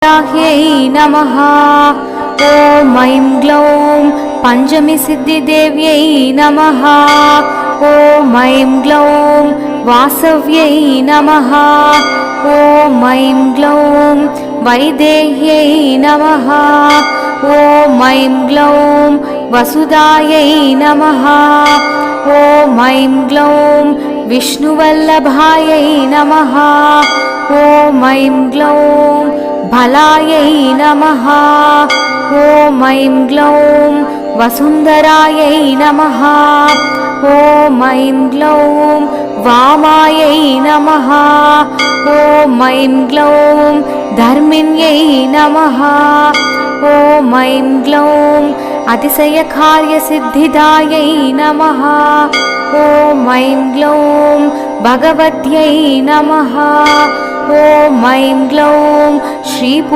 वाराह्यै नमः। ॐ ऐं ग्लौं पञ्चमीसिद्धिदेव्यै नमः। ॐ ऐं ग्लौं वासव्यै नमः। ॐ ऐं ग्लौं वैदेह्यै नमः। ॐ ऐं ग्लौं वसुधायै नमः। ॐ ऐं ग्लौं विष्णुवल्लभायै नमः। ॐ ऐं ग्लौं भलायै नमः। ॐ ऐं ग्लौं वसुन्धरायै नमः। ॐ ऐं ग्लौं वामायै नमः। ॐ ऐं ग्लौं धर्मिण्यै नमः। ॐ ऐं ग्लौं अतिशयकार्यसिद्धिदायै नमः। ॐ ऐं ग्लौं भगवत्यै नमः। ॐ ऐं ग्लौं श्री